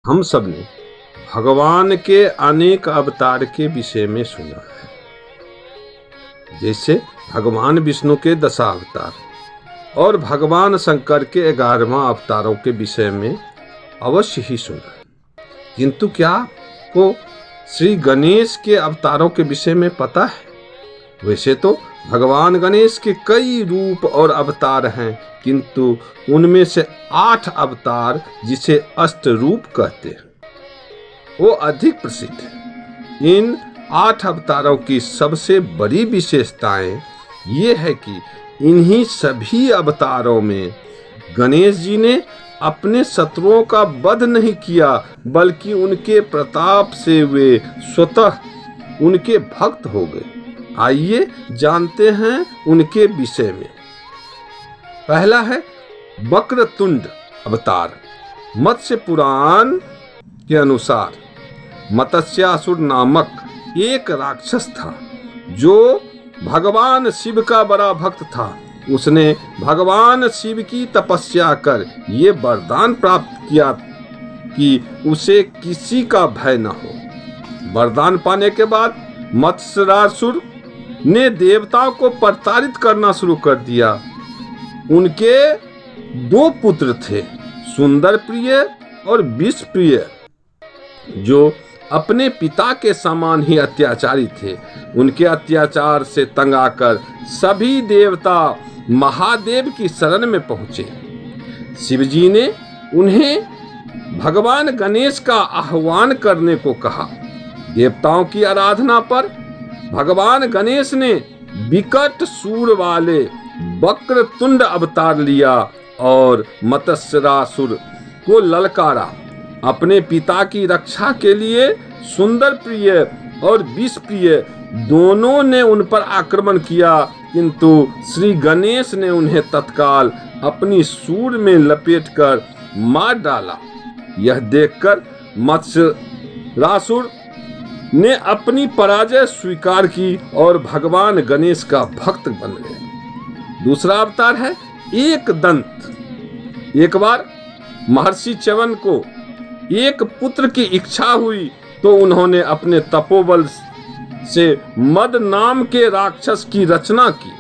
हम सब ने भगवान के अनेक अवतार के विषय में सुना है, जैसे भगवान विष्णु के 10 अवतार और भगवान शंकर के 11वां अवतारों के विषय में अवश्य ही सुना है। किंतु क्या आपको श्री गणेश के अवतारों के विषय में पता है? वैसे तो भगवान गणेश के कई रूप और अवतार हैं, किंतु उनमें से 8 अवतार जिसे अष्ट रूप कहते हैं वो अधिक प्रसिद्ध है। इन 8 अवतारों की सबसे बड़ी विशेषताएं ये है कि इन्हीं सभी अवतारों में गणेश जी ने अपने शत्रुओं का वध नहीं किया, बल्कि उनके प्रताप से वे स्वतः उनके भक्त हो गए। आइए जानते हैं उनके विषय में। पहला है वक्रतुंड अवतार। मत्स्य पुराण के अनुसार मत्स्यासुर नामक एक राक्षस था जो भगवान शिव का बड़ा भक्त था। उसने भगवान शिव की तपस्या कर ये वरदान प्राप्त किया कि उसे किसी का भय न हो। वरदान पाने के बाद मत्स्यासुर ने देवताओं को प्रताड़ित करना शुरू कर दिया। उनके 2 पुत्र थे, सुंदर प्रिय और विष प्रिय, जो अपने पिता के समान ही अत्याचारी थे। उनके अत्याचार से तंग आकर सभी देवता महादेव की शरण में पहुंचे। शिवजी ने उन्हें भगवान गणेश का आह्वान करने को कहा। देवताओं की आराधना पर भगवान गणेश ने विकट सूर वाले वक्रतुंड अवतार लिया और मत्स्यासुर को ललकारा। अपने पिता की रक्षा के लिए सुंदर प्रिय और विष प्रिय दोनों ने उन पर आक्रमण किया, किंतु श्री गणेश ने उन्हें तत्काल अपनी सूर में लपेटकर मार डाला। यह देखकर मत्स्यासुर ने अपनी पराजय स्वीकार की और भगवान गणेश का भक्त बन गए। दूसरा अवतार है एक दंत। एक बार महर्षि च्यवन को एक पुत्र की इच्छा हुई तो उन्होंने अपने तपोबल से मद नाम के राक्षस की रचना की।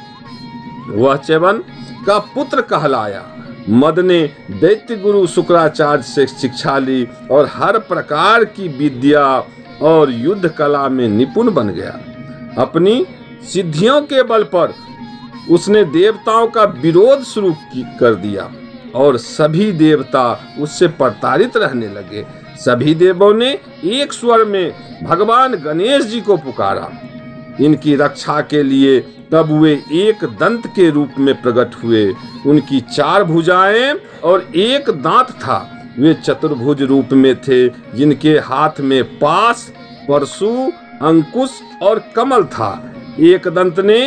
वह च्यवन का पुत्र कहलाया। मद ने दैत्य गुरु शुक्राचार्य से शिक्षा ली और हर प्रकार की विद्या और युद्ध कला में निपुण बन गया। अपनी सिद्धियों के बल पर उसने देवताओं का विरोध शुरू कर दिया और सभी देवता उससे प्रताड़ित रहने लगे। सभी देवों ने एक स्वर में भगवान गणेश जी को पुकारा। इनकी रक्षा के लिए तब वे एक दंत के रूप में प्रकट हुए। उनकी 4 भुजाएं और एक दांत था। वे चतुर्भुज रूप में थे, जिनके हाथ में पाश, परशु, अंकुश और कमल था। एक दंत ने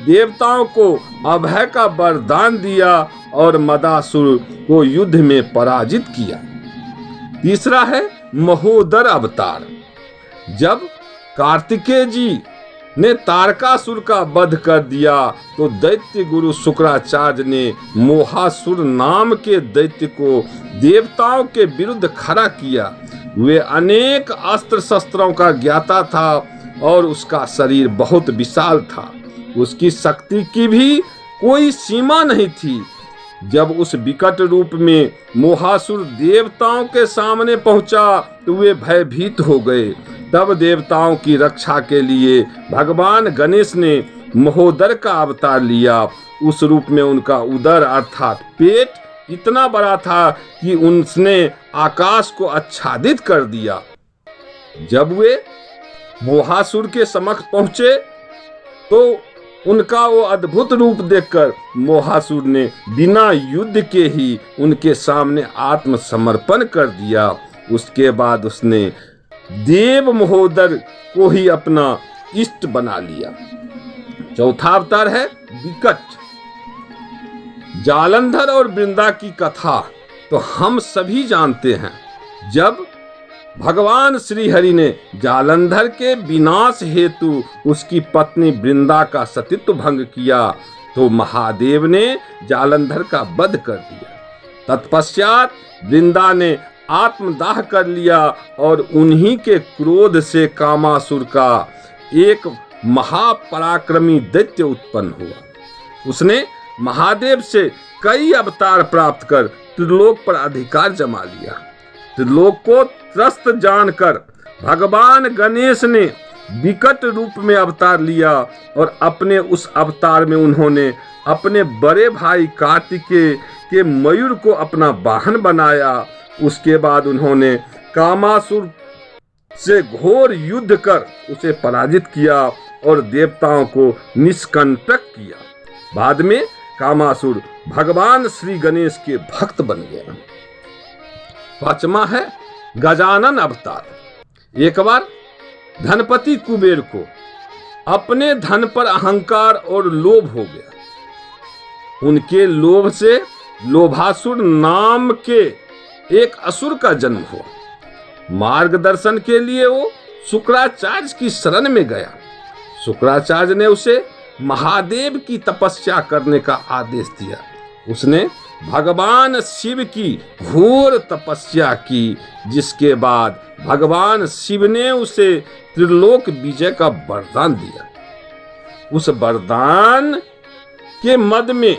देवताओं को अभय का वरदान दिया और मदासुर को युद्ध में पराजित किया। तीसरा है महोदर अवतार। जब कार्तिकेय जी ने तारकासुर का वध कर दिया तो दैत्य गुरु शुक्राचार्य ने मोहासुर नाम के दैत्य को देवताओं के विरुद्ध खड़ा किया। वे अनेक अस्त्र शस्त्रों का ज्ञाता था और उसका शरीर बहुत विशाल था। उसकी शक्ति की भी कोई सीमा नहीं थी। जब उस विकट रूप में मोहासुर देवताओं के सामने पहुंचा तो वे भयभीत हो गए। तब देवताओं की रक्षा के लिए भगवान गणेश ने महोदर का अवतार लिया। उस रूप में उनका उदर अर्थात पेट इतना बड़ा था कि उसने आकाश को आच्छादित कर दिया। जब वे मोहासुर के समक्ष पहुंचे तो उनका वो अद्भुत रूप देखकर मोहासुर ने बिना युद्ध के ही उनके सामने आत्मसमर्पण कर दिया। उसके बाद उसने देव महोदर को ही अपना इष्ट बना लिया। चौथा अवतार है विकट। जालंधर और वृंदा की कथा तो हम सभी जानते हैं। जब भगवान श्री हरि ने जालंधर के विनाश हेतु उसकी पत्नी वृंदा का सतीत्व भंग किया तो महादेव ने जालंधर का वध कर दिया। तत्पश्चात वृंदा ने आत्मदाह कर लिया और उन्हीं के क्रोध से कामासुर का एक महापराक्रमी दैत्य उत्पन्न हुआ। उसने महादेव से कई अवतार प्राप्त कर त्रिलोक पर अधिकार जमा लिया। त्रिलोक को त्रस्त जानकर भगवान गणेश ने विकट रूप में अवतार लिया और अपने उस अवतार में उन्होंने अपने बड़े भाई कार्तिकेय के मयूर को अपना वाहन बनाया। उसके बाद उन्होंने कामासुर से घोर युद्ध कर उसे पराजित किया और देवताओं को निष्कंटक किया। बाद में कामासुर भगवान श्री गणेश के भक्त बन गया। पांचवा है गजानन अवतार। एक बार धनपति कुबेर को अपने धन पर अहंकार और लोभ हो गया। उनके लोभ से लोभासुर नाम के एक असुर का जन्म हुआ। मार्गदर्शन के लिए वो शुक्राचार्य की शरण में गया। शुक्राचार्य ने उसे महादेव की तपस्या करने का आदेश दिया। उसने भगवान शिव की घोर तपस्या की, जिसके बाद भगवान शिव ने उसे त्रिलोक विजय का वरदान दिया। उस वरदान के मद में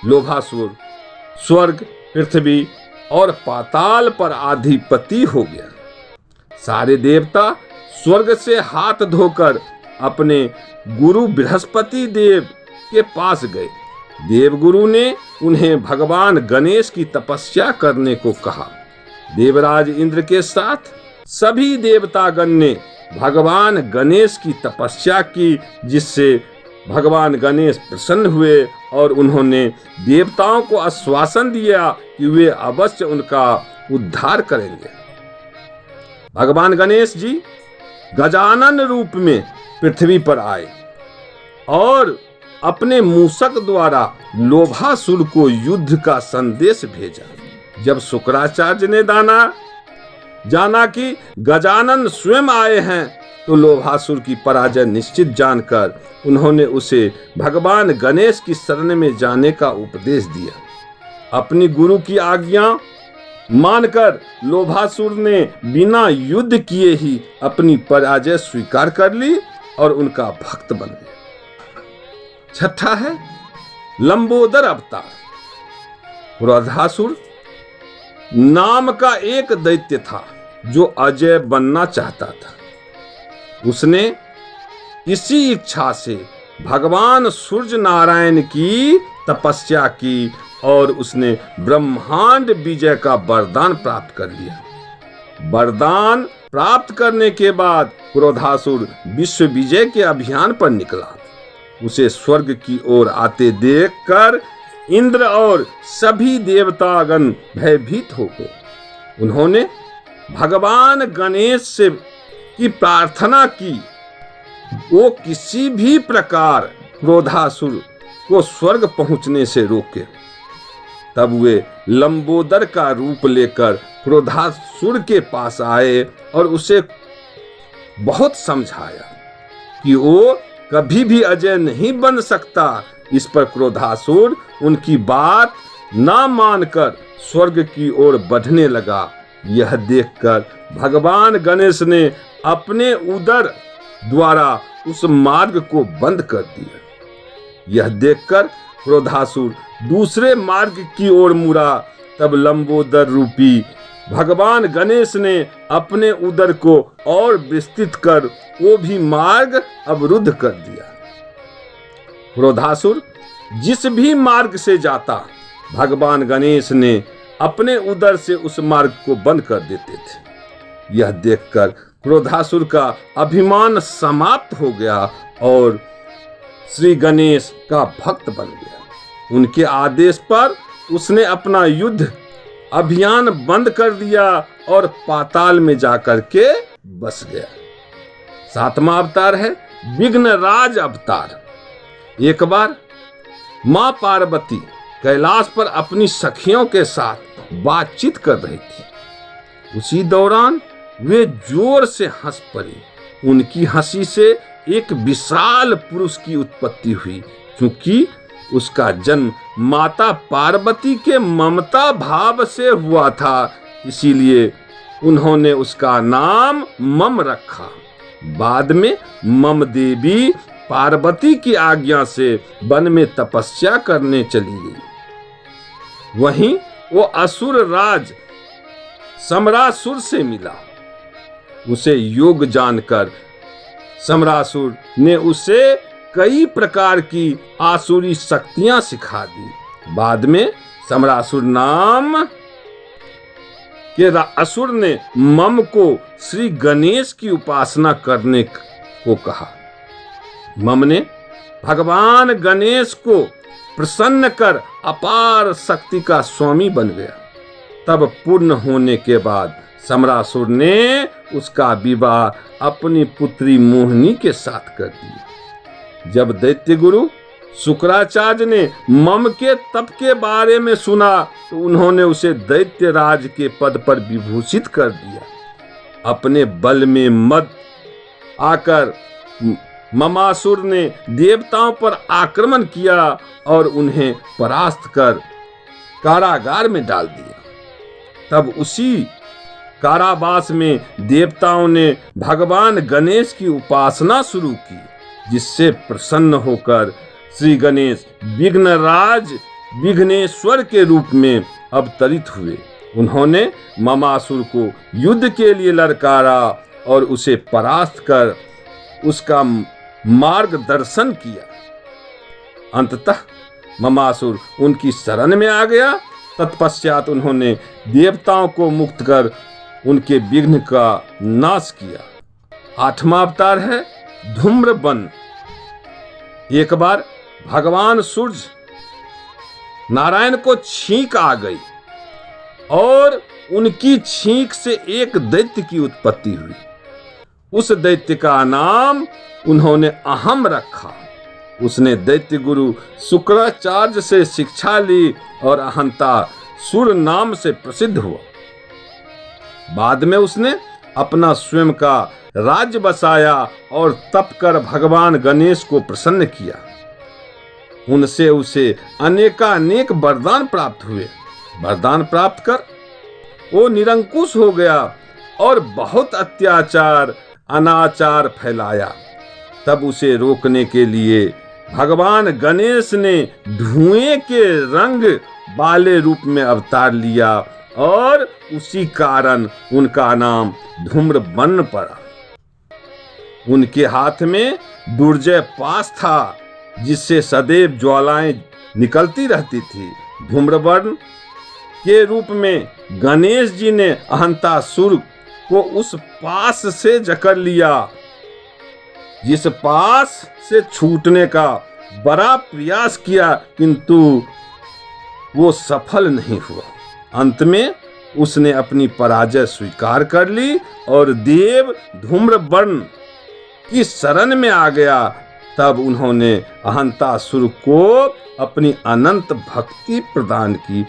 लोभासुर स्वर्ग, पृथ्वी और पाताल पर अधिपति हो गया। सारे देवता स्वर्ग से हाथ धोकर अपने गुरु बृहस्पति देव के पास गए। देवगुरु ने उन्हें भगवान गणेश की तपस्या करने को कहा। देवराज इंद्र के साथ सभी देवतागण ने भगवान गणेश की तपस्या की, जिससे भगवान गणेश प्रसन्न हुए और उन्होंने देवताओं को आश्वासन दिया कि वे अवश्य उनका उद्धार करेंगे। भगवान गणेश जी गजानन रूप में पृथ्वी पर आए और अपने मूषक द्वारा लोभासुर को युद्ध का संदेश भेजा। जब शुक्राचार्य ने जाना कि गजानन स्वयं आए हैं, तो लोभासुर की पराजय निश्चित जानकर उन्होंने उसे भगवान गणेश की शरण में जाने का उपदेश दिया। अपनी गुरु की आज्ञा मानकर लोभासुर ने बिना युद्ध किए ही अपनी पराजय स्वीकार कर ली और उनका भक्त बन गया। छठा है लंबोदर अवतार। क्रोधासुर नाम का एक दैत्य था जो अजय बनना चाहता था। उसने इसी इच्छा से भगवान सूर्य नारायण की तपस्या की और उसने ब्रह्मांड विजय का वरदान प्राप्त कर लिया। वरदान प्राप्त करने के बाद क्रोधासुर विश्व विजय के अभियान पर निकला। उसे स्वर्ग की ओर आते देखकर इंद्र और सभी देवतागण भयभीत हो गए। उन्होंने भगवान गणेश से की प्रार्थना की वो किसी भी प्रकार क्रोधासुर को स्वर्ग पहुंचने से रोके। तब वे लंबोदर का रूप लेकर क्रोधासुर के पास आए और उसे बहुत समझाया कि वो कभी भी अजय नहीं बन सकता। इस पर क्रोधासुर उनकी बात ना मानकर स्वर्ग की ओर बढ़ने लगा। यह देखकर भगवान गणेश ने अपने उदर द्वारा उस मार्ग को बंद कर दिया। यह देखकर क्रोधासुर दूसरे मार्ग की ओर मुड़ा। तब लंबोदर रूपी भगवान गणेश ने अपने उदर को और विस्तृत कर वो भी मार्ग अवरुद्ध कर दिया। क्रोधासुर जिस भी मार्ग से जाता, भगवान गणेश ने अपने उदर से उस मार्ग को बंद कर देते थे। यह देखकर क्रोधासुर का अभिमान समाप्त हो गया और श्री गणेश का भक्त बन गया। उनके आदेश पर उसने अपना युद्ध अभियान बंद कर दिया और पाताल में जाकर के बस गया। सातवां अवतार है विघ्नराज अवतार। एक बार मां पार्वती कैलाश पर अपनी सखियों के साथ बातचीत कर रही थी। उसी दौरान वे जोर से हंस पड़ी। उनकी हंसी से एक विशाल पुरुष की उत्पत्ति हुई। क्योंकि उसका जन्म माता पार्वती के ममता भाव से हुआ था, इसीलिए उन्होंने उसका नाम मम रखा। बाद में मम देवी पार्वती की आज्ञा से वन में तपस्या करने चली गई। वहीं वो असुर राज सम्रासुर से मिला। उसे योग जानकर सम्रासुर ने उसे कई प्रकार की आसुरी शक्तियां सिखा दी। बाद में सम्रासुर नाम के असुर ने मम को श्री गणेश की उपासना करने को कहा। मम ने भगवान गणेश को प्रसन्न कर अपार शक्ति का स्वामी बन गया। तब पूर्ण होने के बाद सम्रासुर ने उसका विवाह अपनी पुत्री मोहिनी के साथ कर दिया। जब दैत्य गुरु शुक्राचार्य ने मम के तप के बारे में सुना तो उन्होंने उसे दैत्य राज के पद पर विभूषित कर दिया। अपने बल में मद आकर ममासुर ने देवताओं पर आक्रमण किया और उन्हें परास्त कर कारागार में डाल दिया। तब उसी कारावास में देवताओं ने भगवान गणेश की उपासना शुरू की, जिससे प्रसन्न होकर श्री गणेश विघ्नराज विघ्नेश्वर के रूप में अवतरित हुए। उन्होंने ममासुर को युद्ध के लिए ललकारा और उसे परास्त कर उसका मार्गदर्शन किया। अंततः ममासुर उनकी शरण में आ गया। तत्पश्चात उन्होंने देवताओं को मुक्त कर उनके विघ्न का नाश किया। 8वां अवतार है धूम्रवन। एक बार भगवान सूर्य नारायण को छींक आ गई और उनकी छींक से एक दैत्य की उत्पत्ति हुई। उस दैत्य का नाम उन्होंने अहम रखा। उसने दैत्य गुरु शुक्राचार्य से शिक्षा ली और अहंता सुर नाम से प्रसिद्ध हुआ। बाद में उसने अपना स्वयं का राज्य बसाया और तप कर भगवान गणेश को प्रसन्न किया। उनसे उसे अनेकानेक वरदान प्राप्त हुए। वरदान प्राप्त कर वो निरंकुश हो गया और बहुत अत्याचार अनाचार फैलाया। तब उसे रोकने के लिए भगवान गणेश ने धुएं के रंग वाले रूप में अवतार लिया और उसी कारण उनका नाम धूम्रवन पड़ा। उनके हाथ में दुर्जय पाश था, जिससे सदैव ज्वालाएं निकलती रहती थी। धूम्रवन के रूप में गणेश जी ने अहंतासुर को उस पास से जकड़ लिया, जिस पास से छूटने का बड़ा प्रयास किया, किंतु वो सफल नहीं हुआ। अंत में उसने अपनी पराजय स्वीकार कर ली और देव धूम्रवन की शरण में आ गया। तब उन्होंने अहंतासुर को अपनी अनंत भक्ति प्रदान की।